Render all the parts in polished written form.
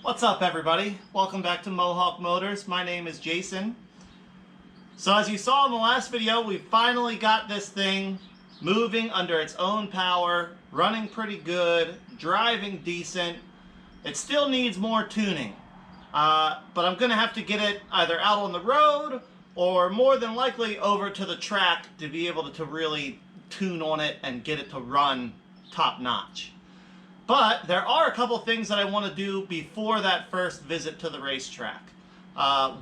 What's up, everybody? Welcome back to Mohawk Motors. My name is Jason. So as you saw in the last video, we finally got this thing moving under its own power, running pretty good, driving decent. It still needs more tuning, but I'm gonna have to get it either out on the road or more than likely over to the track to be able to really tune on it and get it to run top notch. But there are a couple things that I want to do before that first visit to the racetrack.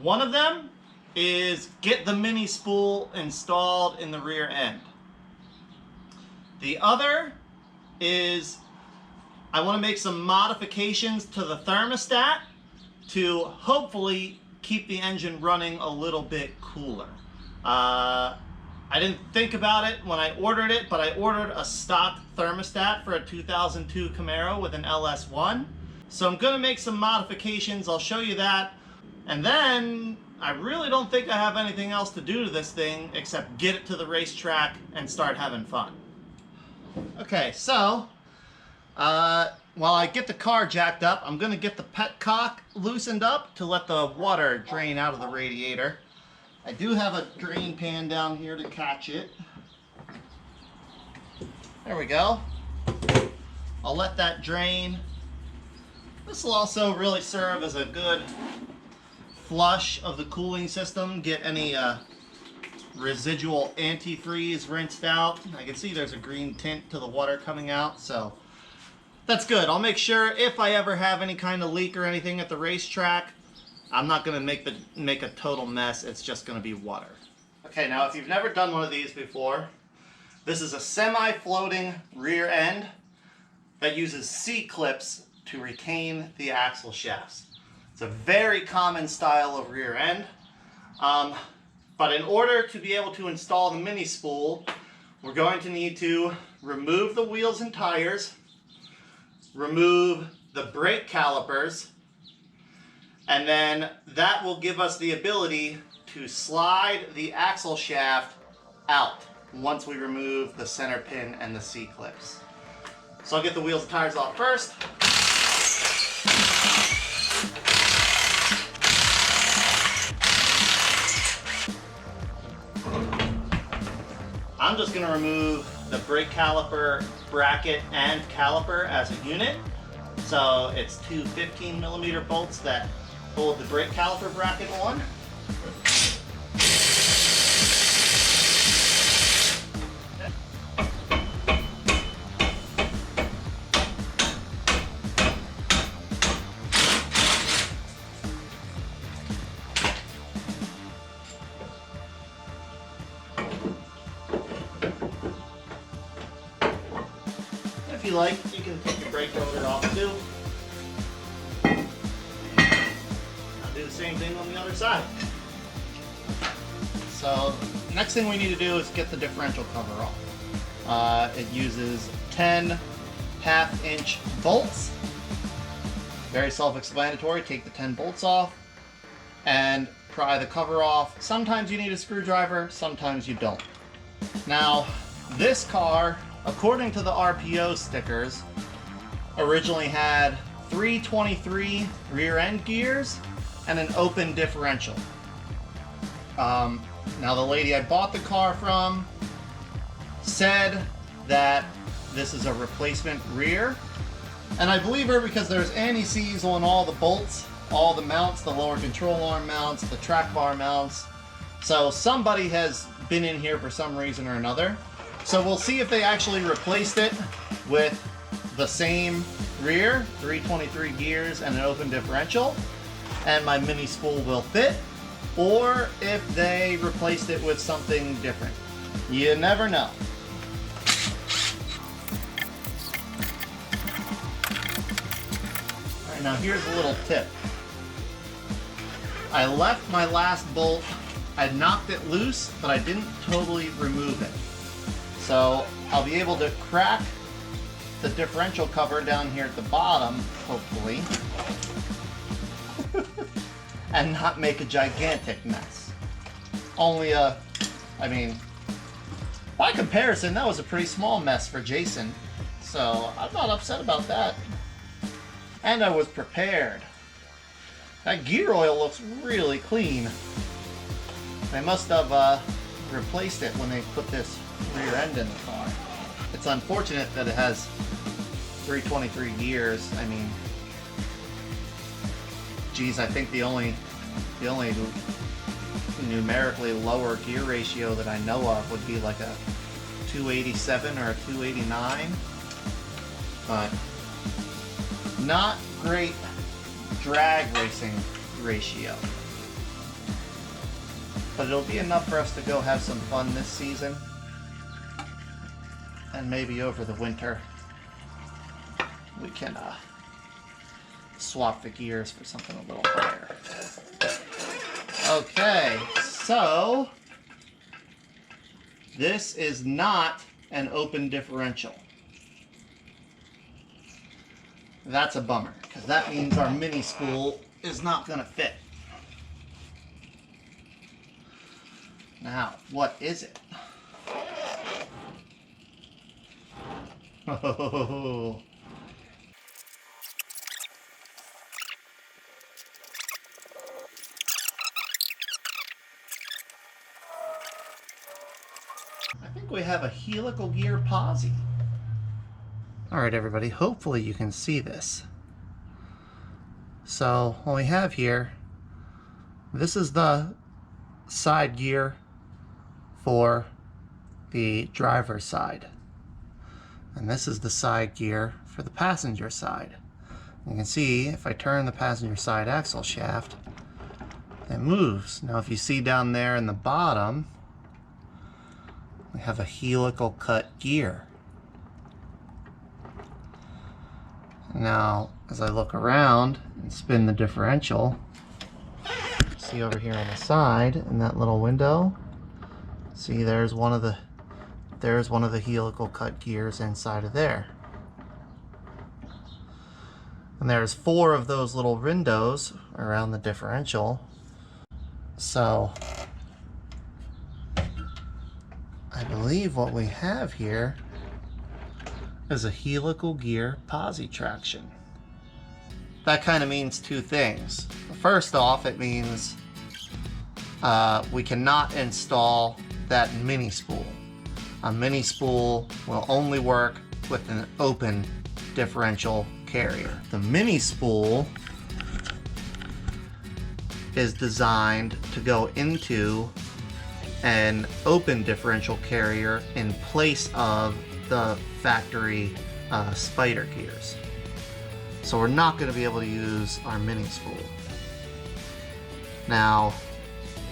One of them is get the mini spool installed in the rear end. The other is I want to make some modifications to the thermostat to hopefully keep the engine running a little bit cooler. I didn't think about it when I ordered it, but I ordered a stock thermostat for a 2002 Camaro with an LS1. So I'm going to make some modifications. I'll show you that. And then I really don't think I have anything else to do to this thing except get it to the racetrack and start having fun. Okay, so while I get the car jacked up, I'm going to get the petcock loosened up to let the water drain out of the radiator. I do have a drain pan down here to catch it. There we go. I'll let that drain. This will also really serve as a good flush of the cooling system. Get any residual antifreeze rinsed out. I can see there's a green tint to the water coming out, so that's good. I'll make sure if I ever have any kind of leak or anything at the racetrack, I'm not going to make a total mess. It's just going to be water. Okay, now if you've never done one of these before, this is a semi-floating rear end that uses C-clips to retain the axle shafts. It's a very common style of rear end. But in order to be able to install the mini spool, we're going to need to remove the wheels and tires, remove the brake calipers, and then that will give us the ability to slide the axle shaft out once we remove the center pin and the C-clips. So I'll get the wheels and tires off first. I'm just going to remove the brake caliper bracket and caliper as a unit. So it's two 15mm bolts that hold the brake caliper bracket on. If you like, you can take the brake rotor off too. Do the same thing on the other side. So next thing we need to do is get the differential cover off. It uses 10 half-inch bolts. Very self-explanatory. Take the 10 bolts off and pry the cover off. Sometimes you need a screwdriver, sometimes you don't. Now this car, according to the RPO stickers, originally had 323 rear end gears and an open differential. Now the lady I bought the car from said that this is a replacement rear, and I believe her because there's anti-seize on all the bolts, all the mounts, the lower control arm mounts, the track bar mounts. So somebody has been in here for some reason or another. So we'll see if they actually replaced it with the same rear, 323 gears and an open differential, and my mini spool will fit, or if they replaced it with something different. You never know. Alright, now here's a little tip. I left my last bolt, I knocked it loose, but I didn't totally remove it. So I'll be able to crack the differential cover down here at the bottom, hopefully, and not make a gigantic mess. Only I mean, by comparison, that was a pretty small mess for Jason, so I'm not upset about that. And I was prepared. That gear oil looks really clean. They must have replaced it when they put this rear end in the car. It's unfortunate that it has 323 gears. I mean, geez, I think the only numerically lower gear ratio that I know of would be like a 287 or a 289, but not great drag racing ratio. But it'll be enough for us to go have some fun this season, and maybe over the winter we can swap the gears for something a little higher. Okay, so this is not an open differential. That's a bummer, because that means our mini spool is not going to fit. Now, what is it? Oh. I think we have a helical gear posi. Alright everybody, hopefully you can see this. So what we have here, this is the side gear for the driver's side. And this is the side gear for the passenger side. You can see if I turn the passenger side axle shaft, it moves. Now if you see down there in the bottom, we have a helical cut gear. Now as I look around and spin the differential, see over here on the side in that little window, see there's one of the helical cut gears inside of there. And there's 4 of those little windows around the differential. So I believe what we have here is a helical gear posi traction. That kind of means 2 things. First off, it means we cannot install that mini spool. A mini spool will only work with an open differential carrier. The mini spool is designed to go into an open differential carrier in place of the factory spider gears. So we're not going to be able to use our mini spool. Now,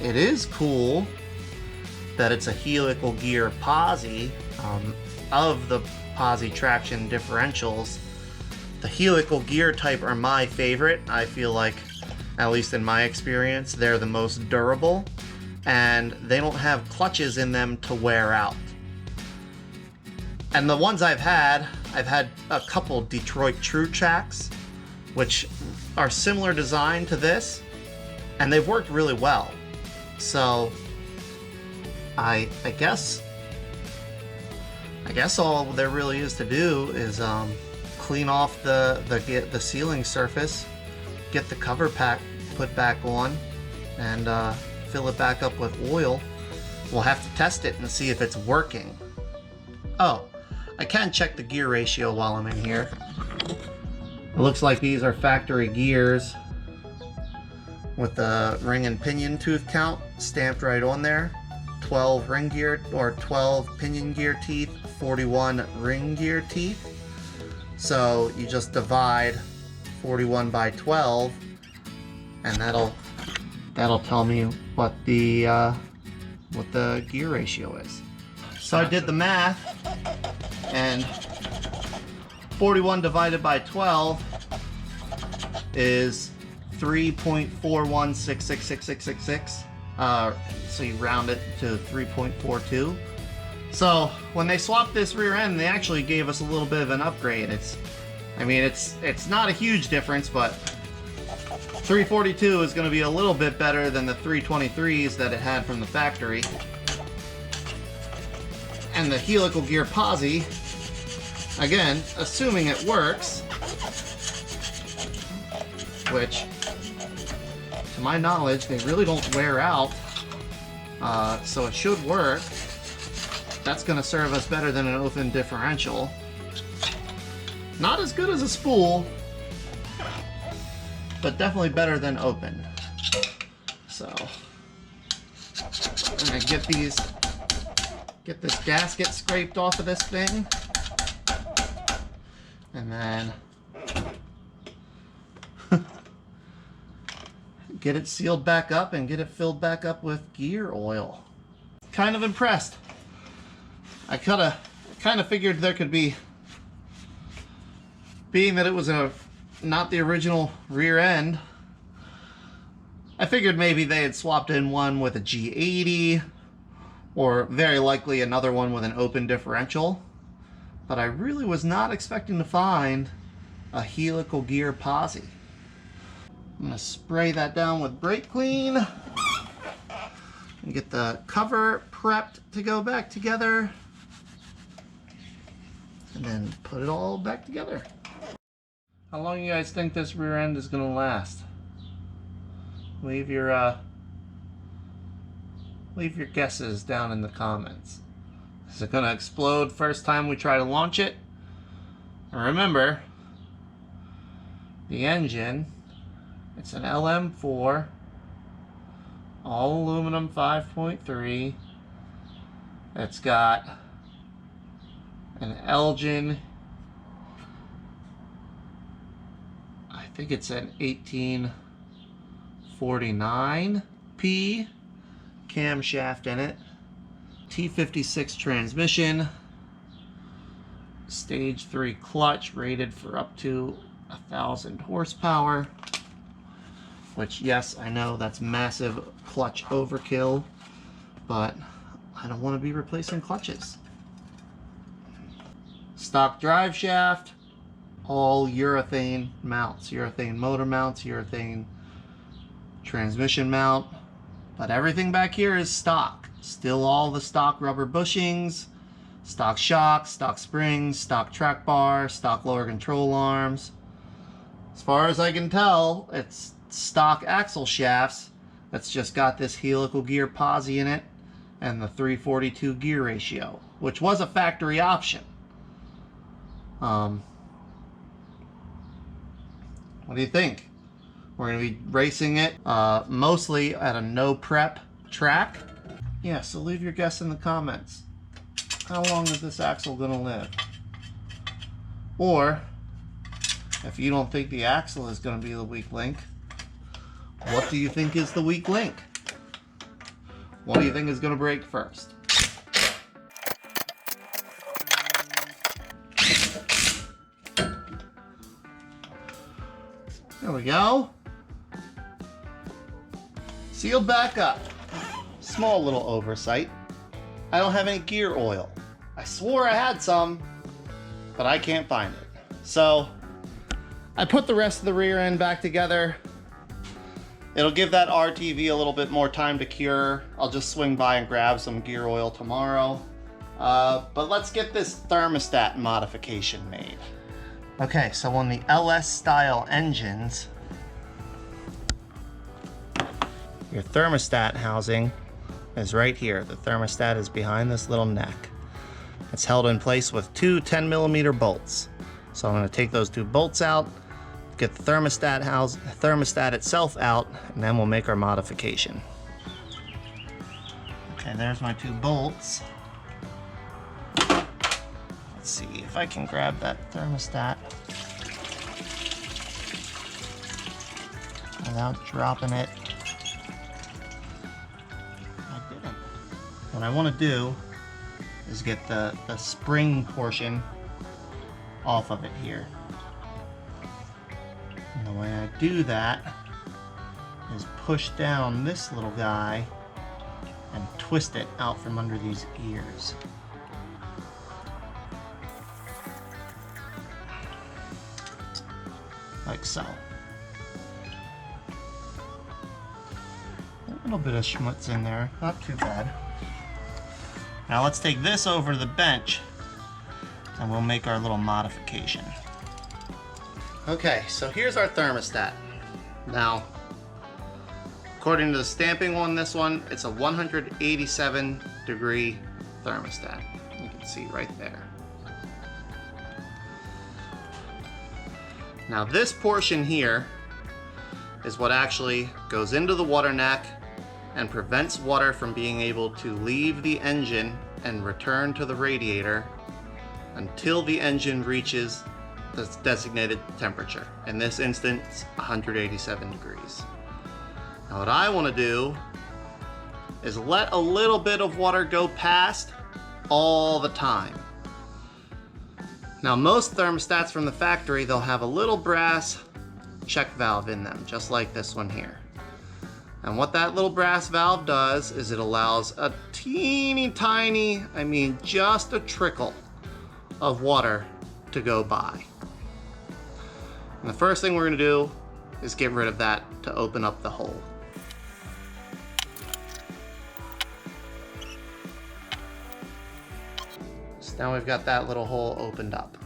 it is cool that it's a helical gear posi. Of the posi traction differentials, the helical gear type are my favorite. I feel like, at least in my experience, they're the most durable, and they don't have clutches in them to wear out. And the ones I've had a couple Detroit True Tracks, which are similar design to this, and they've worked really well. So I guess all there really is to do is clean off the sealing surface, get the cover pack put back on, and fill it back up with oil. We'll have to test it and see if it's working. Oh, I can check the gear ratio while I'm in here. It looks like these are factory gears with the ring and pinion tooth count stamped right on there. 12 ring gear or 12 pinion gear teeth, 41 ring gear teeth. So you just divide 41 by 12, and that'll tell me what the gear ratio is. So I did the math, and 41 divided by 12 is 3.41666666. So you round it to 3.42. So when they swapped this rear end, they actually gave us a little bit of an upgrade. It's not a huge difference, but 342 is going to be a little bit better than the 323s that it had from the factory. And the helical gear posi, again, assuming it works, which to my knowledge, they really don't wear out, so it should work. That's going to serve us better than an open differential. Not as good as a spool, but definitely better than open. So I'm going to get this gasket scraped off of this thing, and then get it sealed back up and get it filled back up with gear oil. Kind of impressed. I kind of figured there could be, being that it was not the original rear end, I figured maybe they had swapped in one with a G80, or very likely another one with an open differential. But I really was not expecting to find a helical gear posi. I'm going to spray that down with brake clean and get the cover prepped to go back together, and then put it all back together. How long do you guys think this rear end is going to last? Leave your guesses down in the comments. Is it going to explode first time we try to launch it? And remember, the engine, it's an LM4, all aluminum 5.3. It's got an Elgin, I think it's an 1849P camshaft in it. T56 transmission, stage 3 clutch, rated for up to 1,000 horsepower, which, yes, I know that's massive clutch overkill, but I don't want to be replacing clutches. Stock drive shaft, all urethane mounts, urethane motor mounts, urethane transmission mount, but everything back here is stock. Still all the stock rubber bushings, stock shocks, stock springs, stock track bar, stock lower control arms. As far as I can tell, it's stock axle shafts that's just got this helical gear posi in it and the 342 gear ratio, which was a factory option. What do you think? We're going to be racing it mostly at a no prep track. Yeah, so leave your guess in the comments. How long is this axle going to live? Or, if you don't think the axle is going to be the weak link, what do you think is the weak link? What do you think is going to break first? There we go. Sealed back up. Small little oversight. I don't have any gear oil. I swore I had some, but I can't find it. So I put the rest of the rear end back together. It'll give that RTV a little bit more time to cure. I'll just swing by and grab some gear oil tomorrow. But let's get this thermostat modification made. Okay, so on the LS style engines, your thermostat housing is right here. The thermostat is behind this little neck. It's held in place with two 10mm bolts. So I'm going to take those two bolts out, get the thermostat itself out, and then we'll make our modification. Okay, there's my two bolts. Let's see if I can grab that thermostat without dropping it. I didn't. What I want to do is get the spring portion off of it here. And the way I do that is push down this little guy and twist it out from under these ears. Like so. A little bit of schmutz in there, not too bad. Now let's take this over to the bench and we'll make our little modification. Okay, so here's our thermostat. Now, According to the stamping on this one, it's a 187 degree thermostat. You can see right there. Now this portion here is what actually goes into the water neck and prevents water from being able to leave the engine and return to the radiator until the engine reaches the designated temperature. In this instance, 187 degrees. Now what I want to do is let a little bit of water go past all the time. Now most thermostats from the factory, they'll have a little brass check valve in them, just like this one here. And what that little brass valve does is it allows a teeny tiny, I mean just a trickle of water to go by. And the first thing we're going to do is get rid of that to open up the hole. So now we've got that little hole opened up.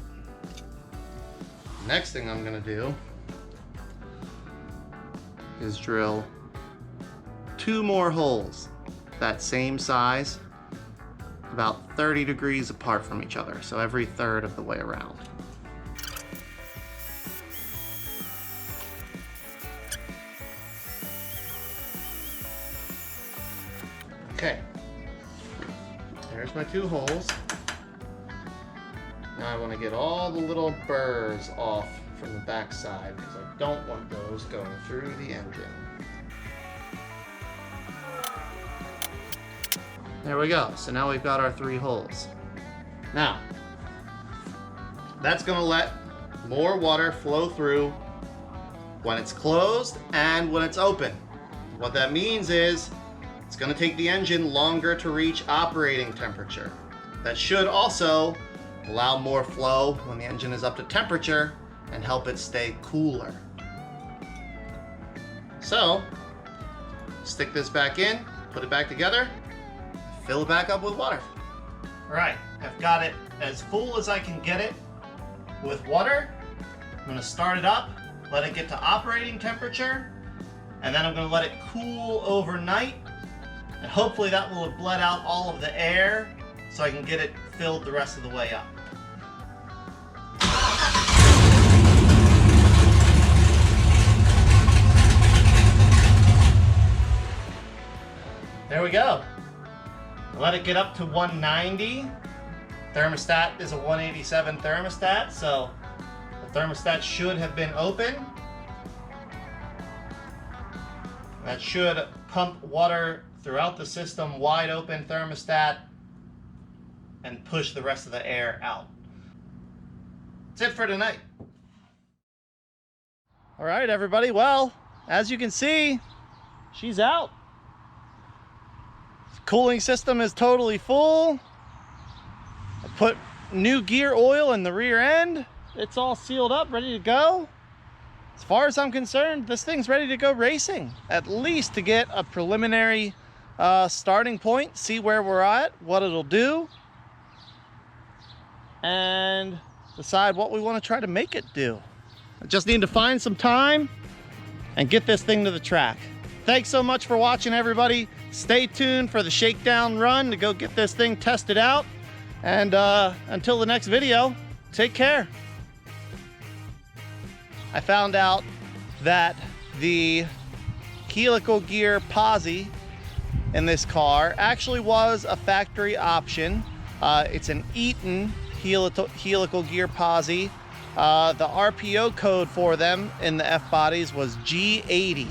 Next thing I'm going to do is drill 2 more holes that same size, about 30 degrees apart from each other, so every third of the way around. Okay, there's my 2 holes. Now I want to get all the little burrs off from the back side because I don't want those going through the engine. There we go. So now we've got our 3 holes. Now, that's going to let more water flow through when it's closed and when it's open. What that means is it's going to take the engine longer to reach operating temperature. That should also allow more flow when the engine is up to temperature and help it stay cooler. So, stick this back in, put it back together, fill it back up with water. All right, I've got it as full as I can get it with water. I'm going to start it up, let it get to operating temperature, and then I'm going to let it cool overnight, and hopefully that will have bled out all of the air so I can get it filled the rest of the way up. There we go. Let it get up to 190. Thermostat is a 187 thermostat, so the thermostat should have been open. That should pump water throughout the system, wide open thermostat, and push the rest of the air out. That's it for tonight. All right, everybody. Well, as you can see, she's out. Cooling system is totally full. I put new gear oil in the rear end. It's all sealed up, ready to go. As far as I'm concerned, this thing's ready to go racing, at least to get a preliminary starting point, see where we're at, what it'll do, and decide what we want to try to make it do. I just need to find some time and get this thing to the track. Thanks so much for watching, everybody. Stay tuned for the shakedown run to go get this thing tested out. And until the next video, take care. I found out that the helical gear posi in this car actually was a factory option. It's an Eaton helical gear posi. The RPO code for them in the F-bodies was G80.